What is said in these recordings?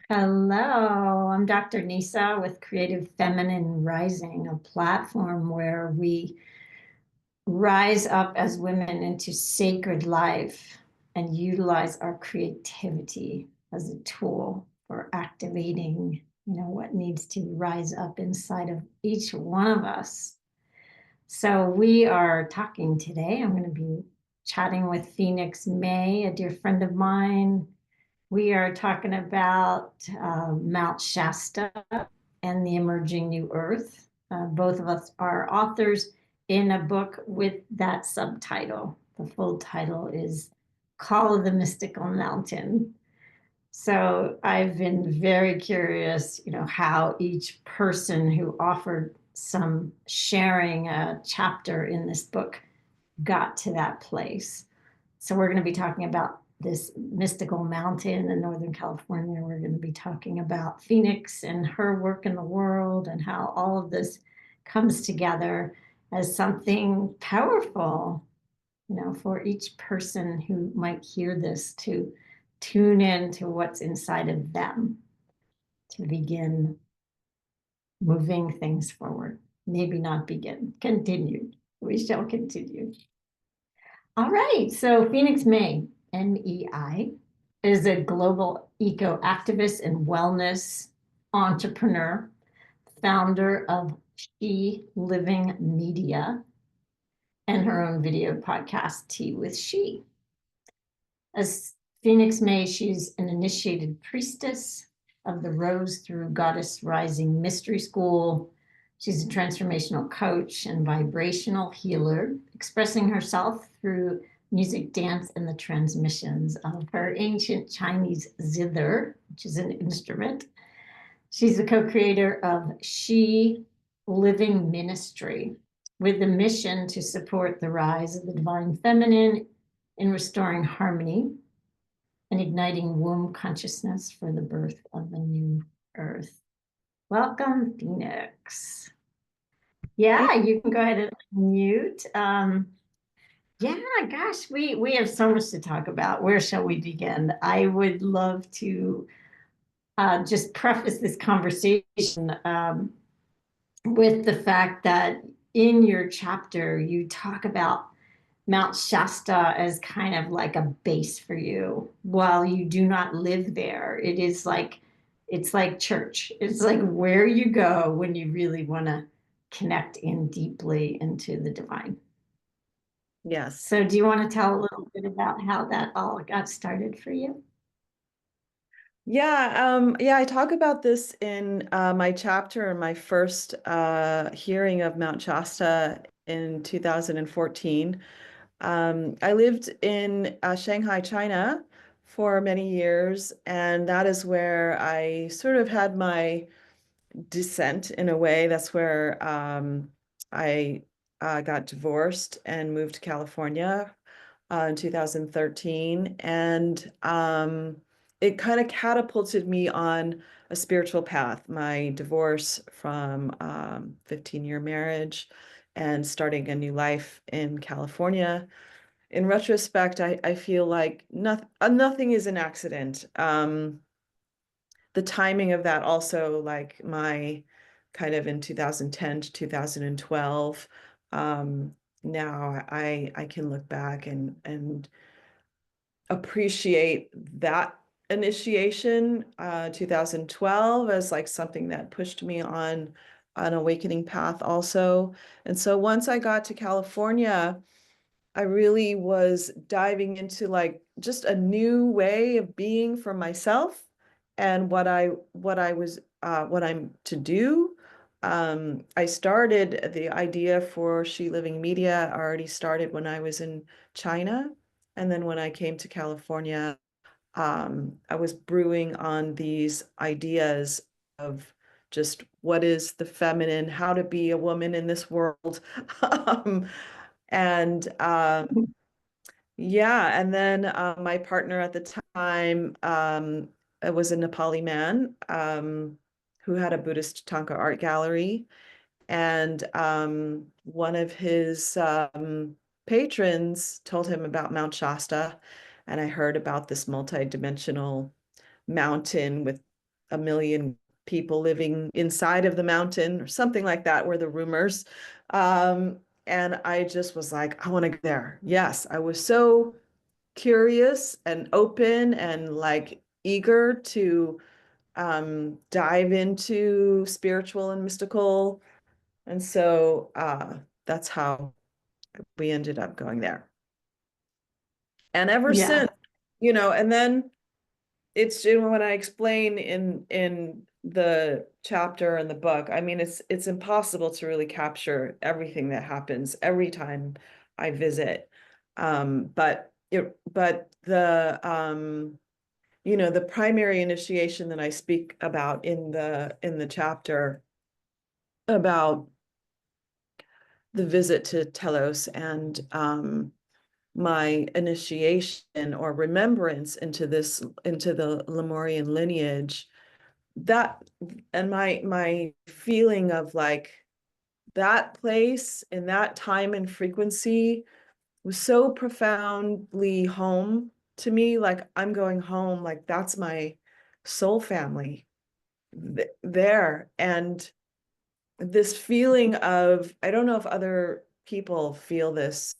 Hello, I'm Dr. Neesa with Creative Feminine Rising, a platform where we rise up as women into sacred life and utilize our creativity as a tool for activating, what needs to rise up inside of each one of us. So we are talking today. I'm going to be chatting with Phoenix May, a dear friend of mine. We are talking about Mount Shasta and the emerging new earth. Both of us are authors in a book with that subtitle. The full title is Call of the Mystical Mountain. So I've been very curious, how each person who offered some sharing a chapter in this book got to that place. So we're going to be talking about this mystical mountain in Northern California. We're going to be talking about Phoenix and her work in the world and how all of this comes together as something powerful, for each person who might hear this to tune in to what's inside of them to begin moving things forward. Maybe not begin, continue. We shall continue. All right, so Phoenix May, MEI, is a global eco activist and wellness entrepreneur, founder of She Living Media, and her own video podcast, Tea with She. As Phoenix May, she's an initiated priestess of the Rose Through Goddess Rising Mystery School. She's a transformational coach and vibrational healer, expressing herself through music, dance, and the transmissions of her ancient Chinese zither, which is an instrument. She's the co-creator of She Living Ministry, with the mission to support the rise of the divine feminine in restoring harmony and igniting womb consciousness for the birth of the new earth. Welcome, Phoenix. Yeah, you can go ahead and mute. Yeah, gosh, we have so much to talk about. Where shall we begin? I would love to just preface this conversation with the fact that in your chapter, you talk about Mount Shasta as kind of like a base for you while you do not live there. It's like church. It's like where you go when you really want to connect in deeply into the divine. Yes. So do you want to tell a little bit about how that all got started for you? Yeah, I talk about this in my chapter in my first hearing of Mount Shasta in 2014. I lived in Shanghai, China for many years, and that is where I sort of had my descent in a way. That's where I got divorced and moved to California in 2013. And it kind of catapulted me on a spiritual path. My divorce from 15-year marriage and starting a new life in California. In retrospect, I feel like nothing is an accident. The timing of that also, like my kind of in 2010 to 2012, now I can look back and appreciate that initiation, 2012, as like something that pushed me on an awakening path also. And so once I got to California, I really was diving into like just a new way of being for myself and what I'm to do. I started the idea for She Living Media already started when I was in China. And then when I came to California, I was brewing on these ideas of just what is the feminine, how to be a woman in this world. um, and Yeah, and then my partner at the time it was a Nepali man who had a Buddhist Thangka art gallery, and one of his patrons told him about Mount Shasta, and I heard about this multi-dimensional mountain with a million people living inside of the mountain or something like that were the rumors. And I just was like, I want to go there. Yes, I was so curious and open and like eager to dive into spiritual and mystical. And so that's how we ended up going there. And ever Yeah. since, and then it's when I explain in the chapter in the book, I mean, it's impossible to really capture everything that happens every time I visit. But the primary initiation that I speak about in the chapter about the visit to Telos and my initiation or remembrance into the Lemurian lineage, that and my feeling of like that place in that time and frequency was so profoundly home to me. Like I'm going home, like that's my soul family there. And this feeling of, I don't know if other people feel this,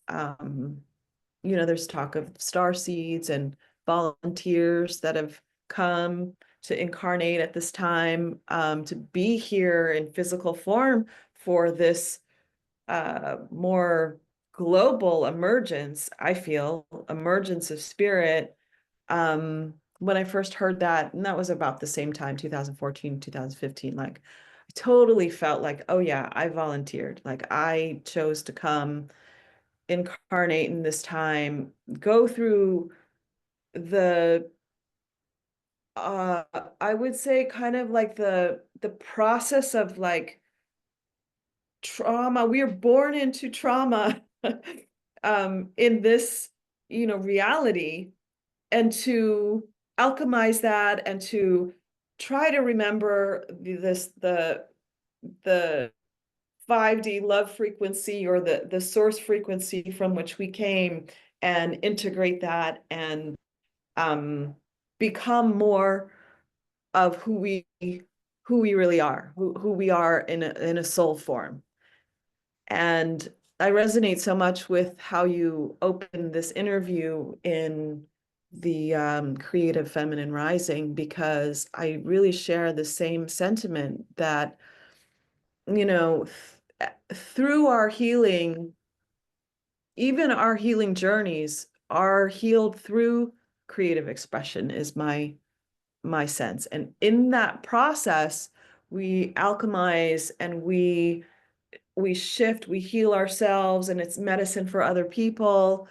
there's talk of star seeds and volunteers that have come to incarnate at this time, to be here in physical form for this more global emergence, I feel, emergence of spirit. When I first heard that, and that was about the same time, 2014, 2015, like I totally felt like, oh yeah, I volunteered. Like I chose to come incarnate in this time, go through the I would say kind of like the process of like trauma. We are born into trauma in this, reality, and to alchemize that and to try to remember the 5D love frequency or the source frequency from which we came, and integrate that and become more of who we really are, who we are in a soul form. And I resonate so much with how you open this interview in the Creative Feminine Rising, because I really share the same sentiment that, through our healing, even our healing journeys are healed through creative expression, is my sense. And in that process, we alchemize and we shift, we heal ourselves, and it's medicine for other people.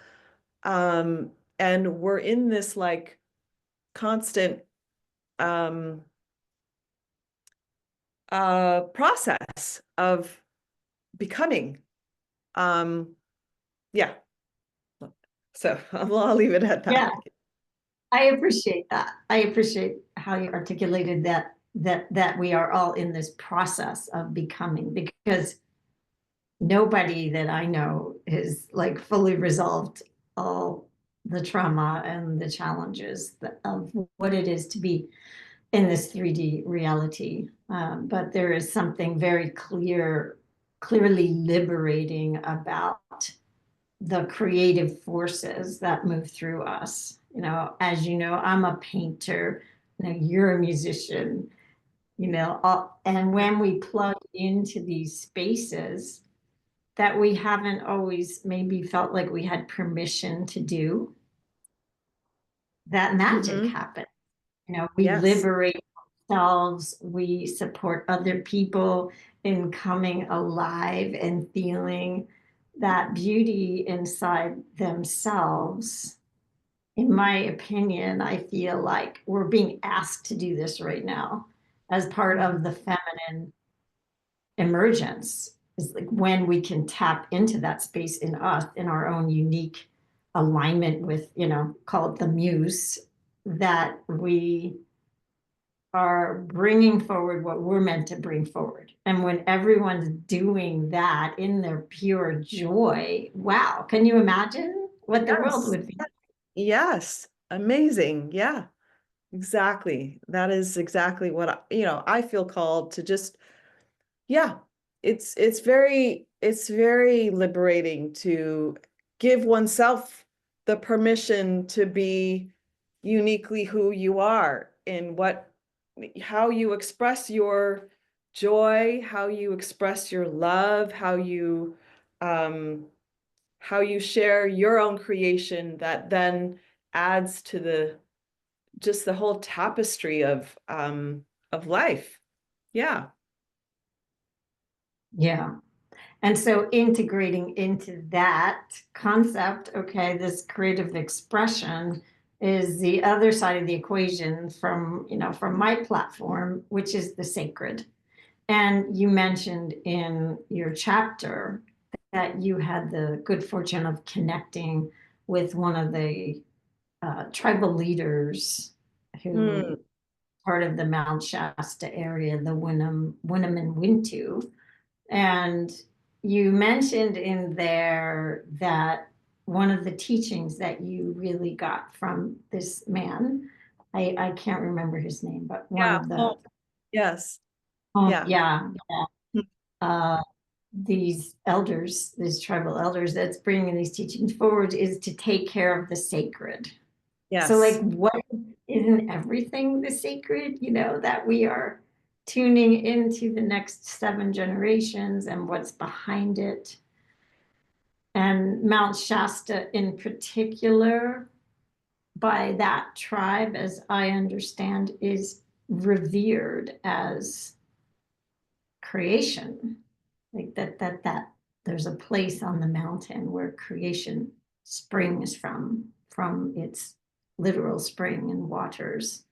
And we're in this like constant process of becoming. Yeah. So I'll leave it at Yeah. that. I appreciate that. I appreciate how you articulated that we are all in this process of becoming, because nobody that I know is like fully resolved all the trauma and the challenges of what it is to be in this 3D reality. But there is something very clearly liberating about the creative forces that move through us. As you know, I'm a painter, you're a musician, and when we plug into these spaces that we haven't always maybe felt like we had permission to do, that magic Mm-hmm. happens. We Yes. liberate ourselves, we support other people in coming alive and feeling that beauty inside themselves. In my opinion, I feel like we're being asked to do this right now as part Mm-hmm. of the feminine emergence, is like when we can tap into that space in us, in our own unique alignment with, call it the muse, that we are bringing forward what we're meant to bring forward. And when everyone's doing that in their pure joy, wow, can you imagine what the world Yes. would be? Yes. Amazing. Yeah. exactly. That is exactly what I feel called to just, yeah, it's very liberating to give oneself the permission to be uniquely who you are in how you express your joy, how you express your love, um how you share your own creation that then adds to the just the whole tapestry of life. Yeah. Yeah. And so integrating into that concept, okay, this creative expression is the other side of the equation from, from my platform, which is the sacred. And you mentioned in your chapter that you had the good fortune of connecting with one of the tribal leaders Hmm. who part of the Mount Shasta area, the Winnem and Wintu. And you mentioned in there that one of the teachings that you really got from this man, I can't remember his name, but one Yeah. of the, Oh, yes. oh, Yeah. yeah, uh, these elders, these tribal elders that's bringing these teachings forward is to take care of the sacred. So, like, Yes. what isn't everything the sacred, that we are tuning into the next 7 generations and what's behind it? And Mount Shasta, in particular, by that tribe, as I understand, is revered as creation. Like that there's a place on the mountain where creation springs from its literal spring and waters.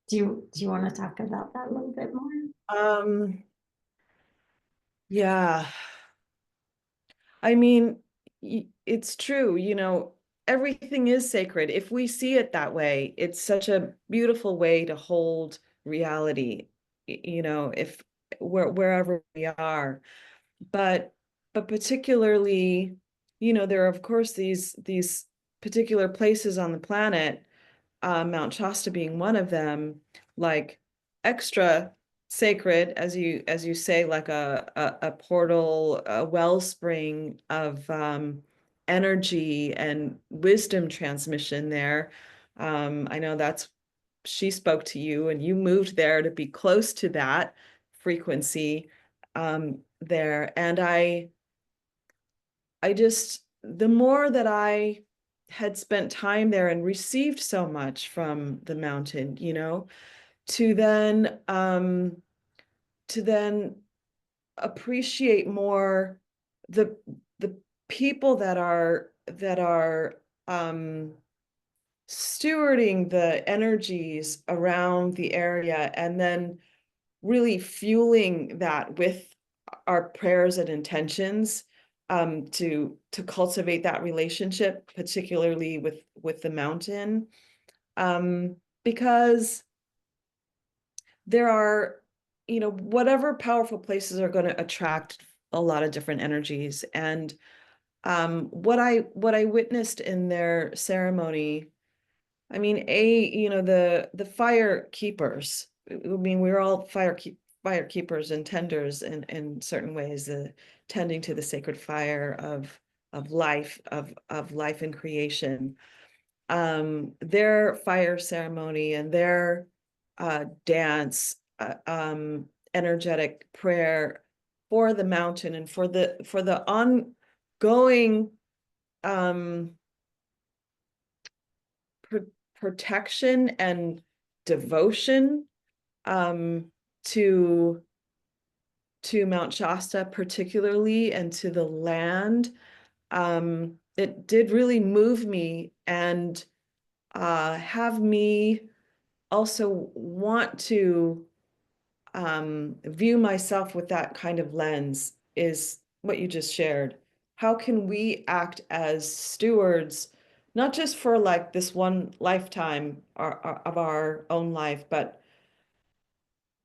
Do you want to talk about that a little bit more? Um, yeah. I mean, it's true, everything is sacred. If we see it that way, it's such a beautiful way to hold reality, if wherever we are. But particularly, there are of course these particular places on the planet, Mount Shasta being one of them, like extra sacred, as you say, like a portal, a wellspring of energy and wisdom transmission there. I know that's she spoke to you, and you moved there to be close to that frequency there. And I just, the more that I had spent time there and received so much from the mountain, to then um to then appreciate more the the people that are stewarding the energies around the area, and then really fueling that with our prayers and intentions, to cultivate that relationship, particularly with the mountain, because there are, whatever powerful places are going to attract a lot of different energies. And what I witnessed in their ceremony, I mean, the fire keepers. I mean, we're all fire keepers and tenders in certain ways, tending to the sacred fire of life and creation. Their fire ceremony and their dance, energetic prayer for the mountain and for the ongoing um pr protection and devotion um, to Mount Shasta particularly, and to the land. It did really move me, and have me also want to view myself with that kind of lens, is what you just shared. How can we act as stewards, not just for like this one lifetime of our own life, but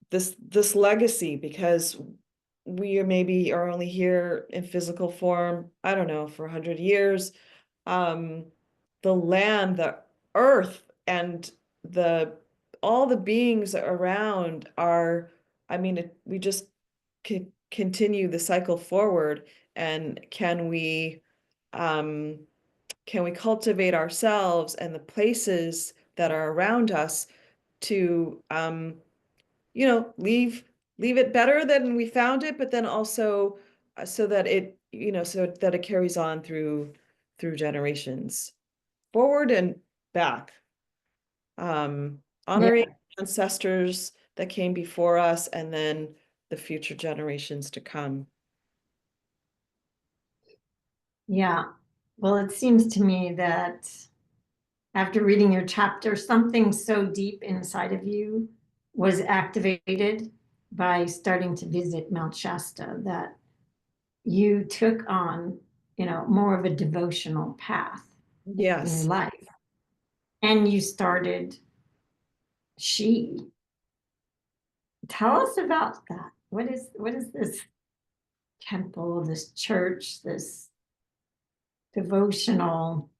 this legacy, because we are only here in physical form, I don't know, for 100 years. Um, the land, the earth and the all the beings around are, I mean, we just continue the cycle forward. And um, can we cultivate ourselves and the places that are around us to leave it better than we found it, but then also so that it carries on through generations, forward and back. Honoring Yeah. ancestors that came before us, and then the future generations to come. Yeah. Well, it seems to me that after reading your chapter, something so deep inside of you was activated by starting to visit Mount Shasta that you took on, more of a devotional path in your Yes. life. And you started She. Tell us about that. What is this temple, this church, this devotional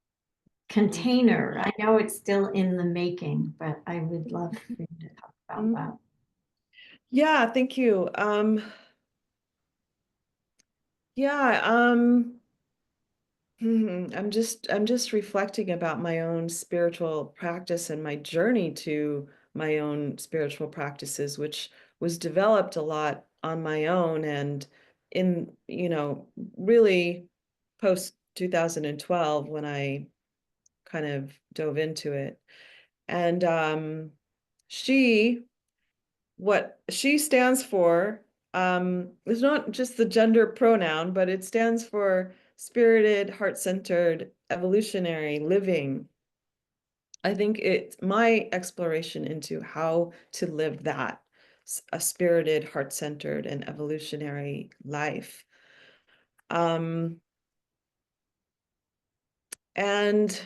container? I know it's still in the making, but I would love for you to talk about Mhm. that. Yeah, thank you. Yeah, I'm just reflecting about my own spiritual practice and my journey to my own spiritual practices, which was developed a lot on my own, and really post 2012 when I kind of dove into it. And she what she stands for is not just the gender pronoun, but it stands for spirited, heart-centered, evolutionary living. I think it's my exploration into how to live that, a spirited, heart-centered, and evolutionary life. Um, and,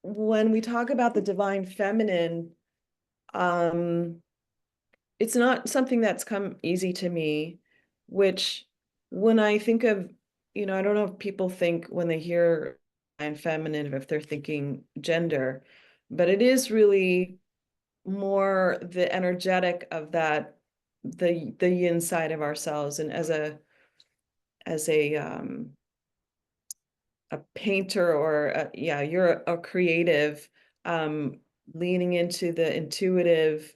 when we talk about the divine feminine, um, it's not something that's come easy to me, which when I think of, I don't know if people think when they hear divine feminine, if they're thinking gender, but it is really more the energetic of that, the yin side of ourselves. And as a painter, or yeah, you're a creative, um, leaning into the intuitive,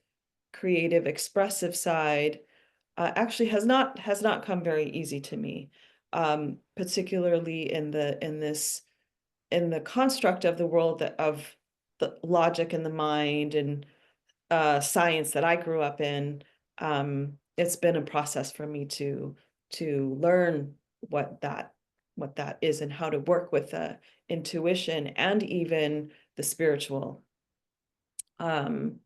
creative, expressive side, actually has not come very easy to me, particularly in the construct of the world, of the logic and the mind, and science that I grew up in. It's been a process for me to learn what that is, and how to work with the intuition and even the spiritual. Um,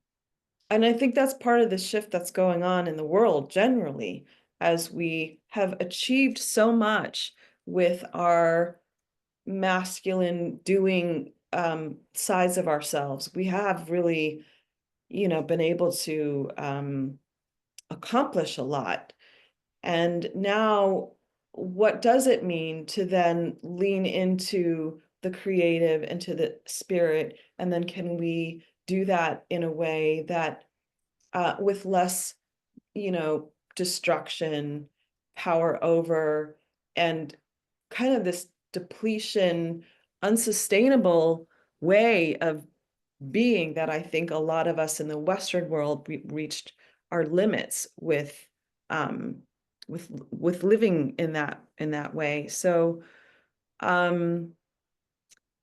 and I think that's part of the shift that's going on in the world generally, as we have achieved so much with our masculine doing, sides of ourselves. We have really, been able to accomplish a lot. And now, what does it mean to then lean into the creative, into the spirit? And then can we do that in a way that, with less, destruction, power over, and kind of this depletion, unsustainable way of being, that I think a lot of us in the Western world reached our limits um, with living in that way. So um,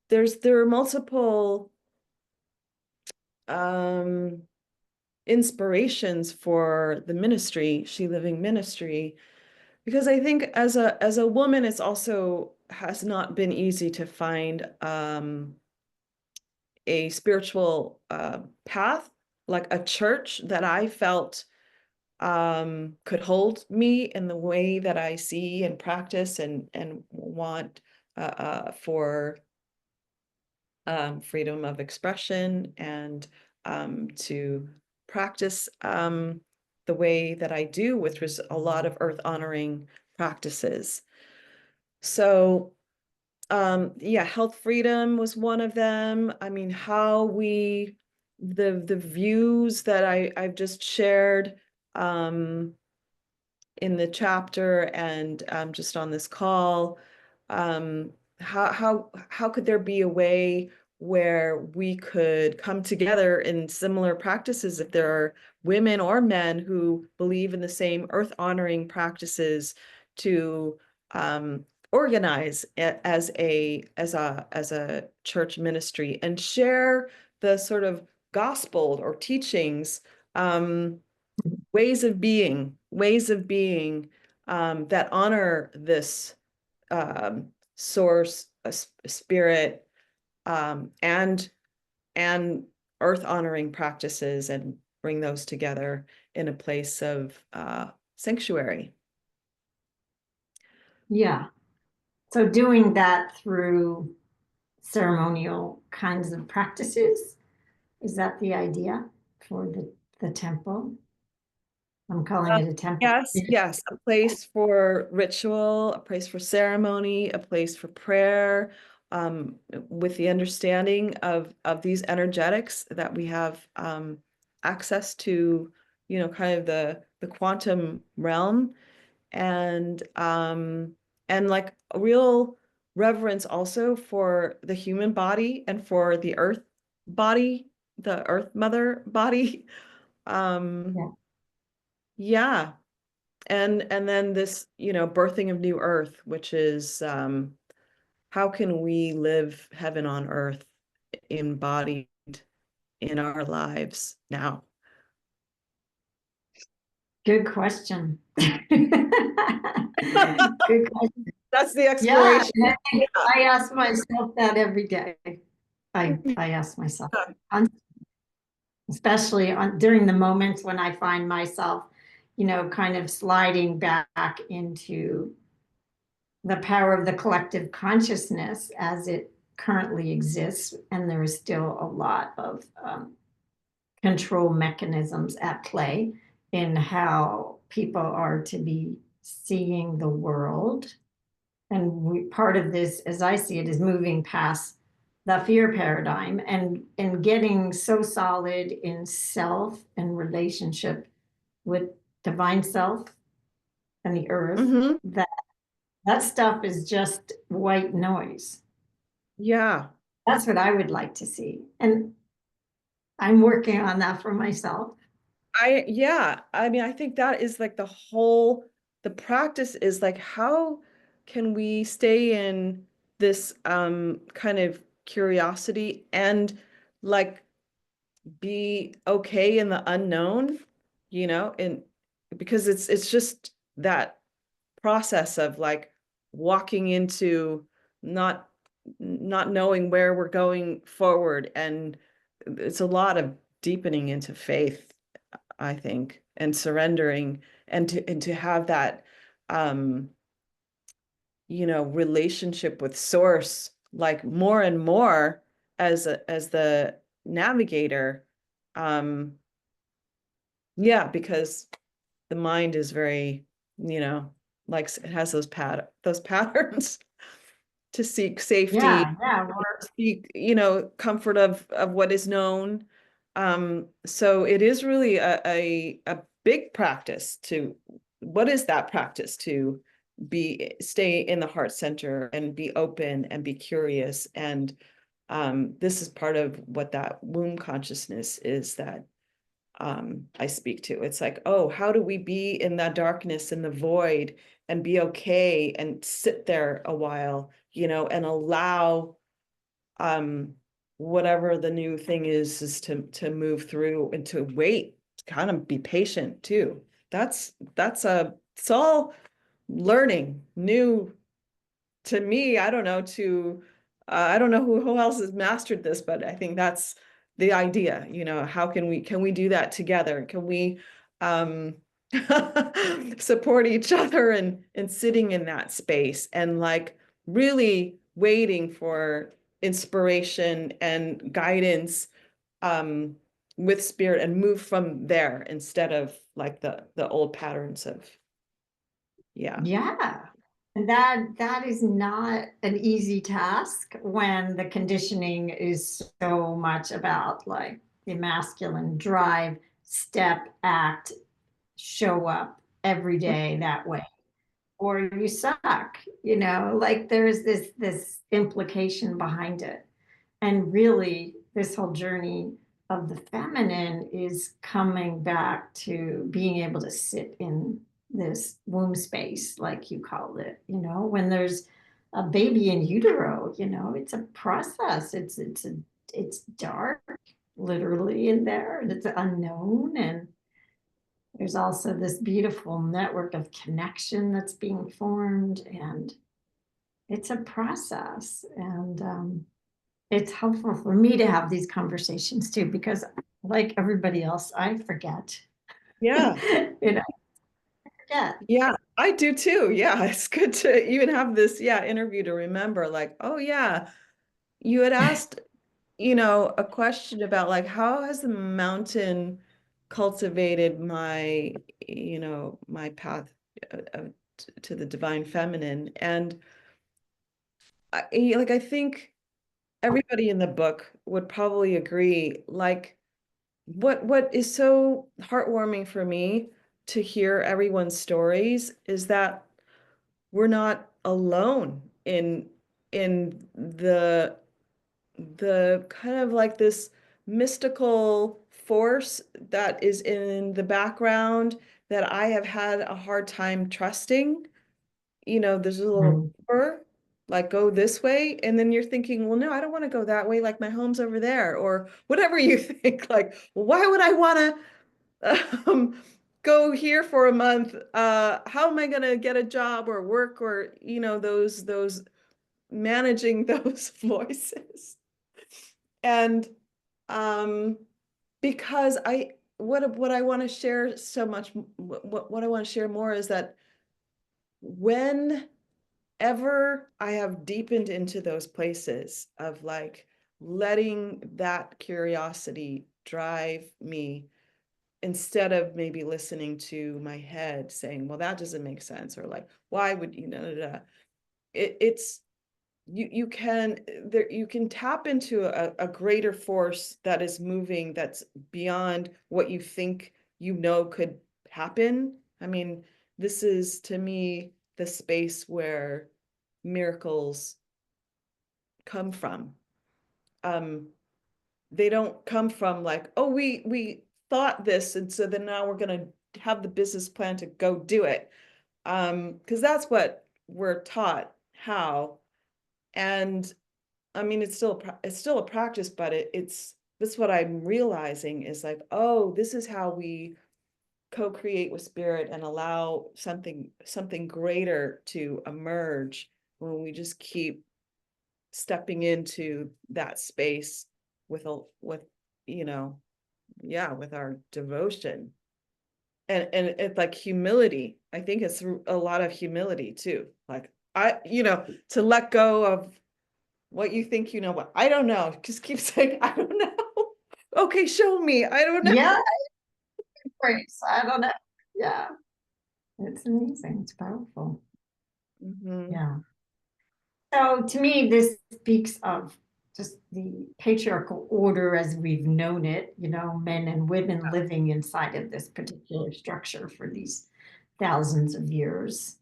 there are multiple um, inspirations for the ministry, She Living Ministry, because I think as a woman, it's also has not been easy to find a spiritual path, like a church that I felt could hold me in the way that I see and practice, and want, for freedom of expression, and to practice the way that I do, which was a lot of earth honoring practices. So yeah, health freedom was one of them. I mean, how we the views that I've just shared in the chapter and just on this call, um, how could there be a way where we could come together in similar practices if there are women or men who believe in the same earth honoring practices to organize as a church ministry and share the sort of gospel or teachings, ways of being that honor this source, a spirit, and earth honoring practices, and bring those together in a place of sanctuary. Yeah. So doing that through ceremonial kinds of practices, is that the idea for the temple? I'm calling Uh, it a temple. Yes, yes, a place for ritual, a place for ceremony, a place for prayer, with the understanding of these energetics that we have access to, kind of the quantum realm, and like a real reverence also for the human body and for the earth body, the earth mother body. Um, Yeah. yeah. And then this, birthing of new earth, which is how can we live heaven on earth embodied in our lives now? Good question. Good question. That's the Yeah, exploration. and I think Yeah. I ask myself that every day. I ask myself, especially during the moments when I find myself, kind of sliding back into the power of the collective consciousness as it currently exists, and there is still a lot of control mechanisms at play in how people are to be seeing the world. And part of this, as I see it, is moving past the fear paradigm and getting so solid in self and relationship with divine self and the earth Hmm. that that stuff is just white noise. Yeah. That's what I would like to see. And I'm working on that for myself. Yeah, I mean, I think that is like the practice is like, how can we stay in this kind of curiosity and like be okay in the unknown, and because it's just that process of like walking into not not knowing where we're going forward, and it's a lot of deepening into faith, I think, and surrendering, and to have that um relationship with source like more and more as the navigator. um yeah, because the mind is very, like it has those patterns to seek safety, Yeah, seek, comfort of what is known. So it is really a big practice to, what is that practice to stay in the heart center and be open and be curious. And this is part of what that womb consciousness is that I speak to. It's like, oh, how do we be in that darkness, in the void, and be okay and sit there a while, and allow um whatever the new thing is to move through, and to wait, to kind of be patient too. It's all learning new to me. I don't know, I don't know who else has mastered this, but I think that's the idea. How can we do that together? Can we um support each other and sitting in that space, and like really waiting for inspiration and guidance um with spirit, and move from there instead of like the old patterns of, yeah. yeah. And that is not an easy task when the conditioning is so much about like the masculine drive, step, act, show up every day that way, or you suck, like there's this implication behind it. And really, this whole journey of the feminine is coming back to being able to sit in this womb space, like you called it, when there's a baby in utero, it's a process. It's dark, literally in there, and it's unknown. And there's also this beautiful network of connection that's being formed, and it's a process. And it's helpful for me to have these conversations too, because like everybody else, I forget. Yeah. Forget. Yeah, I do too. Yeah, it's good to even have this, interview to remember, like, oh yeah, you had asked, a question about like how has the mountain cultivated my, my path to the divine feminine. And I think everybody in the book would probably agree, like what is so heartwarming for me to hear everyone's stories is that we're not alone in the kind of like this mystical force that is in the background that I have had a hard time trusting. There's a little Mhm. whisper, like go this way, and then you're thinking, well, no, I don't want to go that way, like my home's over there, or whatever you think, like, why would I want to go here for a month? How am I going to get a job or work or, those managing those voices. And um, because what I want to share so much, what I want to share more is that whenever I have deepened into those places of like letting that curiosity drive me instead of maybe listening to my head saying, well, that doesn't make sense, or like, why would you know, it's you can tap into a greater force that is moving, that's beyond what you think could happen. I mean, this is to me the space where miracles come from. um they don't come from like, oh, we thought this and so then now we're going to have the business plan to go do it, because that's what we're taught how. And I mean, it's still a practice, but it's that's what I'm realizing is like, oh, this is how we co-create with spirit and allow something greater to emerge when we just keep stepping into that space with you know with our devotion, and it's like humility. I think it's a lot of humility too, like to let go of what you think what I don't know. Just keep saying, I don't know. Okay, show me. I don't know. Yeah, great. So I don't know. Yeah, it's amazing. It's powerful. Mhm. Yeah. So to me, this speaks of just the patriarchal order as we've known it, men and women living inside of this particular structure for these thousands of years.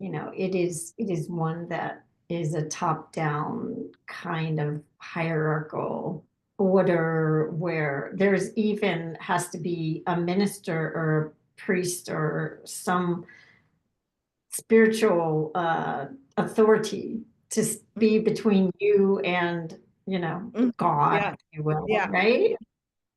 It is one that is a top-down kind of hierarchical order where there's even has to be a minister or a priest or some spiritual authority to be between you and Mhm. God, Yeah. if you will, Yeah. right?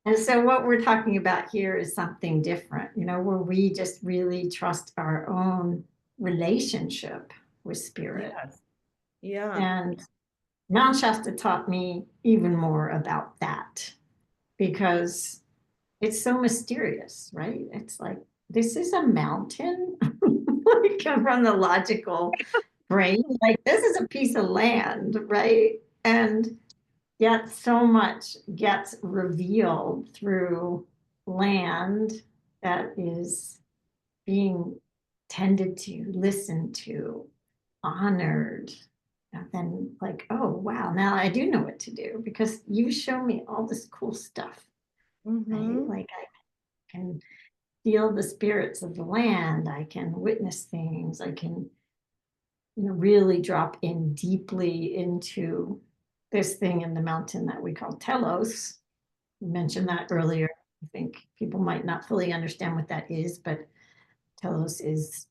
And so what we're talking about here is something different, where we just really trust our own relationship with spirit. Yes. Yeah. And Mount Shasta taught me even more about that because it's so mysterious, right? It's like, this is a mountain. Like from the logical brain, like this is a piece of land, right? And yet so much gets revealed through land that is being tended to, listened to, honored, and then like, oh wow, now I do know what to do because you show me all this cool stuff, right? Mm-hmm. Like I can feel the spirits of the land, I can witness things, I can, really drop in deeply into this thing in the mountain that we call telos. You mentioned that earlier. I think people might not fully understand what that is, but telos is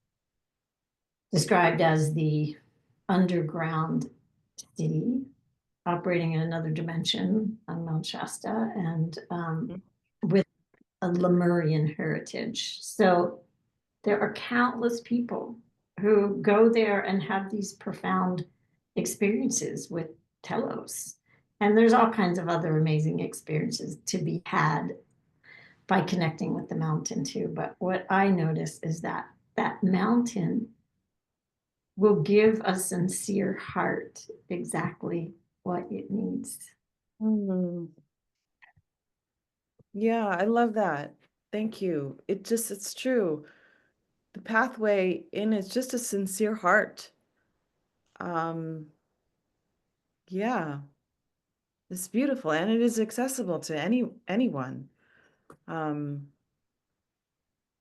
described as the underground city operating in another dimension on Mount Shasta, and with a Lemurian heritage. So there are countless people who go there and have these profound experiences with Telos. And there's all kinds of other amazing experiences to be had by connecting with the mountain too. But what I notice is that that mountain will give a sincere heart exactly what it needs. Mm-hmm. Yeah, I love that. Thank you. It's true. The pathway in is just a sincere heart. Um, yeah, it's beautiful and it is accessible to anyone. Um,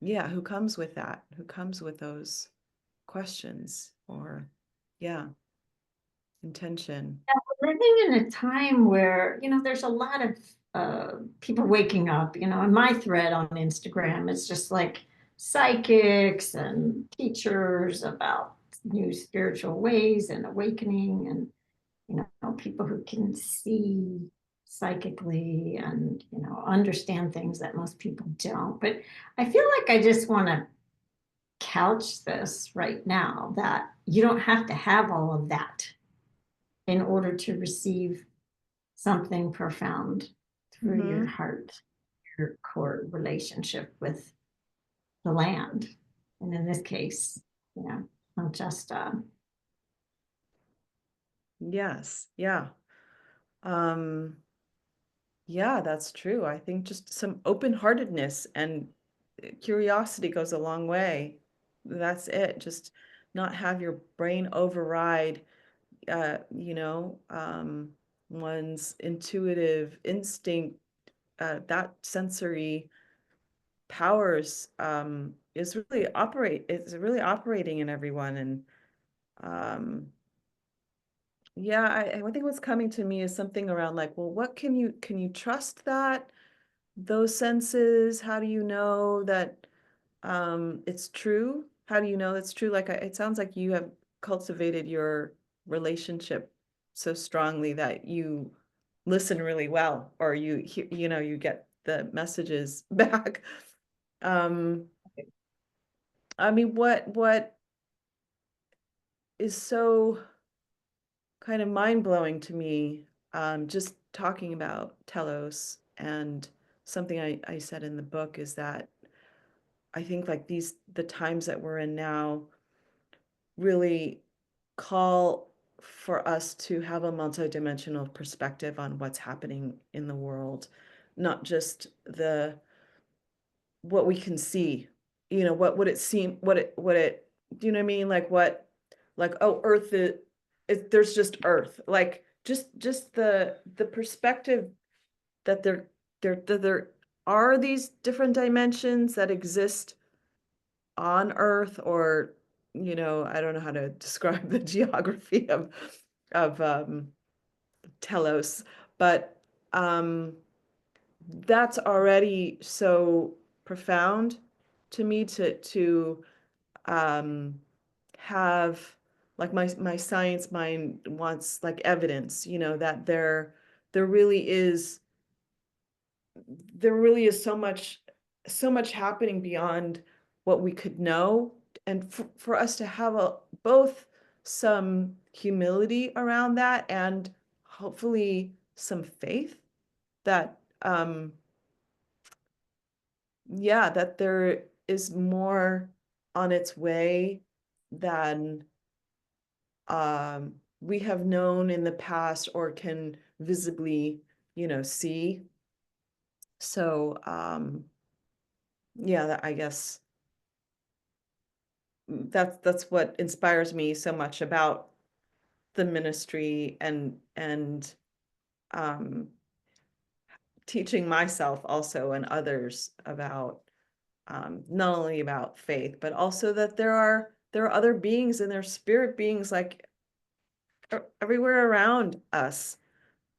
yeah, who comes with that, who comes with those questions or, yeah, intention. We're living in a time where, there's a lot of people waking up, in my thread on Instagram, it's just like psychics and teachers about new spiritual ways and awakening and, people who can see psychically and, understand things that most people don't. But I feel like I just want to couch this right now that you don't have to have all of that in order to receive something profound through your Mm-hmm. heart, your core relationship with the land. And in this case, not just Yes, yeah. Um, yeah, that's true. I think just some open-heartedness and curiosity goes a long way. That's it. Just not have your brain override, uh, you know, um, one's intuitive instinct, that sensory powers, is really operating in everyone. And um, yeah, I think what's coming to me is something around like, well, what can you trust that? Those senses, how do you know that it's true? How do you know it's true? Like it sounds like you have cultivated your relationship so strongly that you listen really well, or you get the messages back. Um, I mean, what is so kind of mind-blowing to me, just talking about Telos, and something I said in the book is that I think like the times that we're in now really call for us to have a multidimensional perspective on what's happening in the world, not just the what we can see, what would it seem, do you know what I mean? Like like, oh, Earth there's just Earth, like just the perspective that there are these different dimensions that exist on Earth, or I don't know how to describe the geography of Telos, but um, that's already so profound to me to um, have, like, my science mind wants like evidence, that there really is there really is so much happening beyond what we could know, and for us to have both some humility around that and hopefully some faith that yeah, that there is more on its way than we have known in the past or can visibly see. So yeah, that I guess that's what inspires me so much about the ministry, and um, teaching myself also and others about, not only about faith, but also that there are other beings, and there are spirit beings like everywhere around us.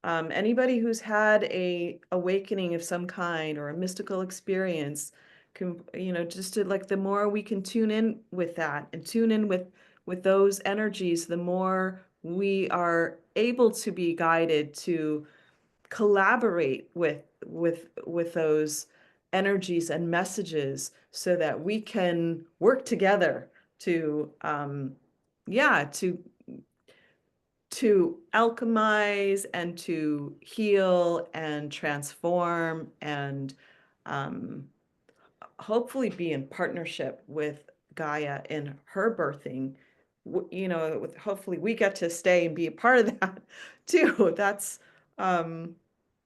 Anybody who's had a awakening of some kind or a mystical experience can, just to, like, the more we can tune in with that and tune in with those energies, the more we are able to be guided to collaborate with those energies and messages, so that we can work together to, yeah, to alchemize and to heal and transform, and um, hopefully be in partnership with Gaia in her birthing. Hopefully we get to stay and be a part of that too. Um,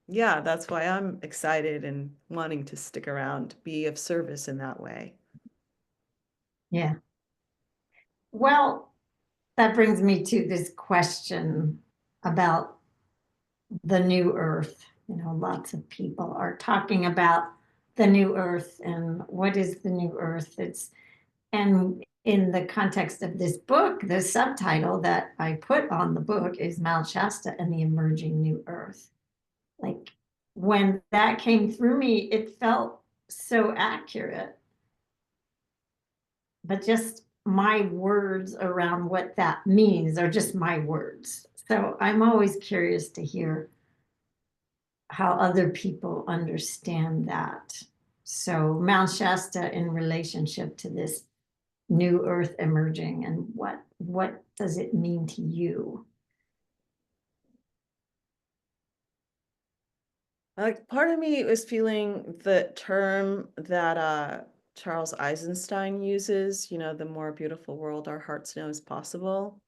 yeah, that's why I'm excited and wanting to stick around, be of service in that way. Yeah. Well, that brings me to this question about the new earth. Lots of people are talking about the new earth and what is the new earth. And in the context of this book, the subtitle that I put on the book is Mount Shasta and the Emerging New Earth. Like, when that came through me, it felt so accurate, but just my words around what that means are just my words. So I'm always curious to hear how other people understand that. So Mount Shasta in relationship to this new earth emerging, and what does it mean to you? Like, part of me is feeling the term that Charles Eisenstein uses, the more beautiful world our hearts know is possible.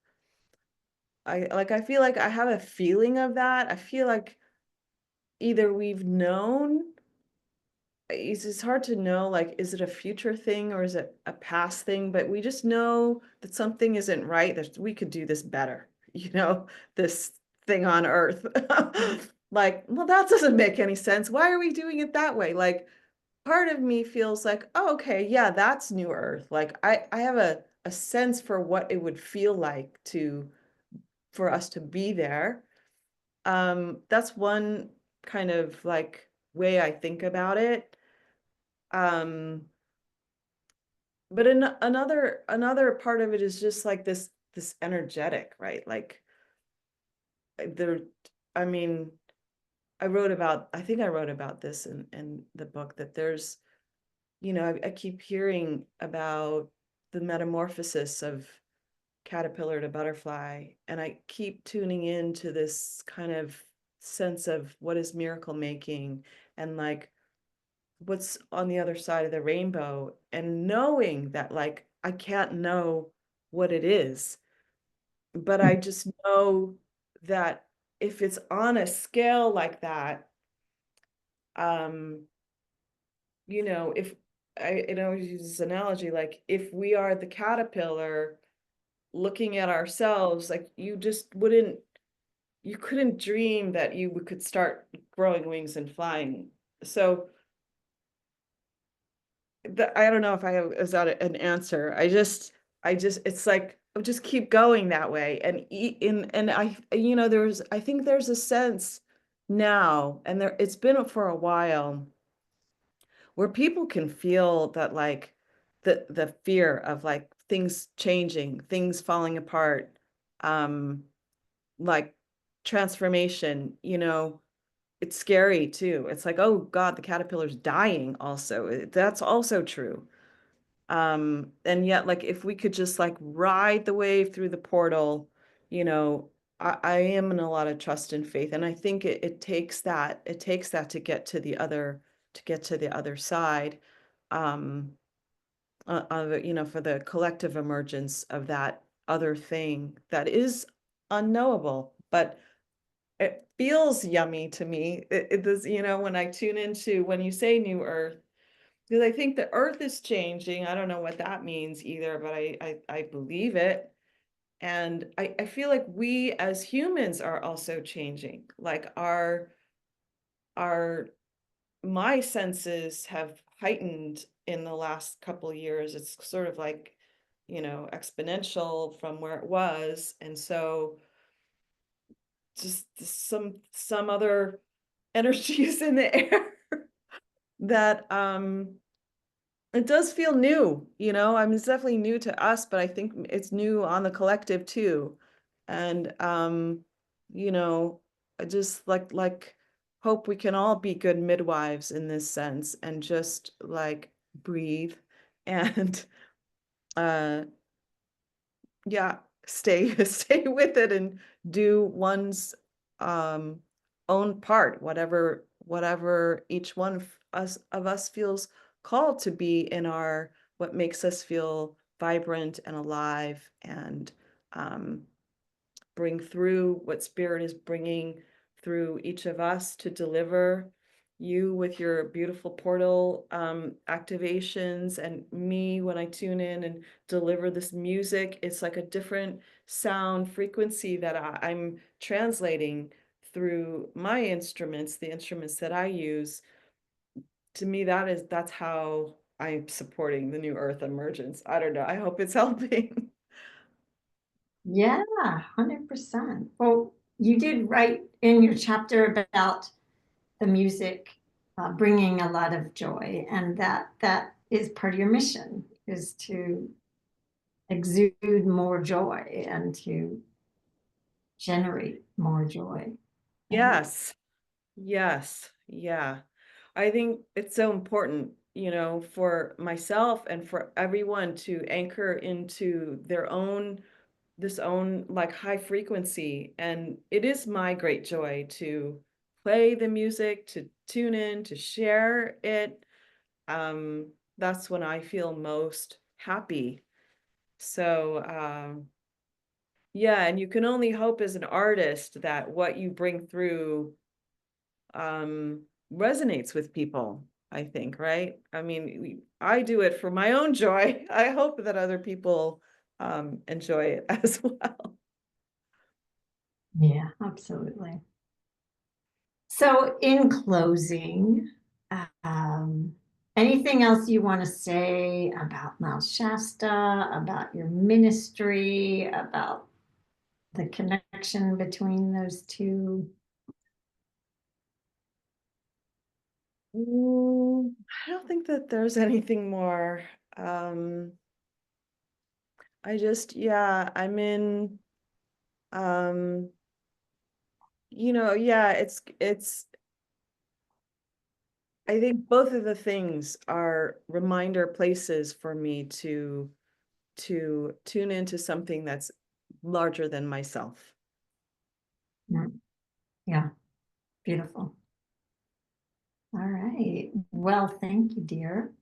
I feel like I have a feeling of that. I feel like either we've known, it's hard to know, like, is it a future thing or is it a past thing? But we just know that something isn't right, that we could do this better, this thing on Earth. Like, well, that doesn't make any sense. Why are we doing it that way? Like, part of me feels like, oh, okay, yeah, that's New Earth. Like, I have a sense for what it would feel like for us to be there. That's one kind of like way I think about it. Um, but another part of it is just like this energetic, right? Like, there, I mean, I think I wrote about this in the book, that there's, I keep hearing about the metamorphosis of caterpillar to butterfly, and I keep tuning into this kind of sense of what is miracle making, and like what's on the other side of the rainbow, and knowing that, like, I can't know what it is, but I just know that if it's on a scale like that, um if always use this analogy, like, if we are the caterpillar looking at ourselves, like, you couldn't dream that you could start growing wings and flying. So I don't know if I have is that an answer. I just it's like I just keep going that way, and I think there's a sense now, and it's been for a while, where people can feel that, like, the fear of, like, things changing, things falling apart, um like transformation, it's scary too. It's like, oh God, the caterpillar's dying also. That's also true. And yet, like, if we could just, like, ride the wave through the portal, you know, I am in a lot of trust and faith. And I think it takes that to get to the other side. Um, for the collective emergence of that other thing that is unknowable, but it feels yummy to me. It does, when I tune into, when you say New Earth, Because I think the earth is changing. I don't know what that means either, but I believe it. And I feel like we as humans are also changing. Like our my senses have heightened in the last couple years. It's sort of like, exponential from where it was. And so just some other energies in the air that it does feel new, I mean, it's definitely new to us, but I think it's new on the collective too. And you know, I just like hope we can all be good midwives in this sense and just like breathe and uh yeah, stay stay with it and do one's um own part, whatever each one of us feels called to be in our what makes us feel vibrant and alive and um bring through what spirit is bringing through each of us to deliver you with your beautiful portal activations and me when I tune in and deliver this music. It's like a different sound frequency that I'm translating through my instruments, the instruments that I use. To me, that's how I'm supporting the new earth emergence. I don't know. I hope it's helping. Yeah, 100%. Well, you did write in your chapter about the music bringing a lot of joy, and that is part of your mission, is to exude more joy and to generate more joy, right? Yes. Yes. Yeah. I think it's so important, for myself and for everyone to anchor into this own like high frequency. And it is my great joy to play the music, to tune in, to share it. That's when I feel most happy. So, yeah, and you can only hope as an artist that what you bring through resonates with people, I think, right? I mean, I do it for my own joy. I hope that other people enjoy it as well. Yeah, absolutely. So, in closing, um, anything else you want to say about Mount Shasta, about your ministry, about the connection between those two? I don't think that there's anything more. Um, yeah, I'm in, um, yeah, I think both of the things are reminder places for me to tune into something that's larger than myself. Mm, yeah, beautiful. All right. Well, thank you, dear.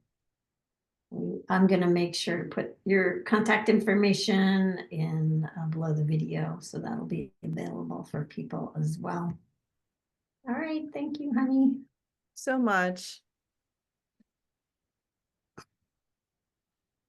I'm going to make sure to put your contact information in below the video, so that'll be available for people as well. All right. Thank you, honey. So much.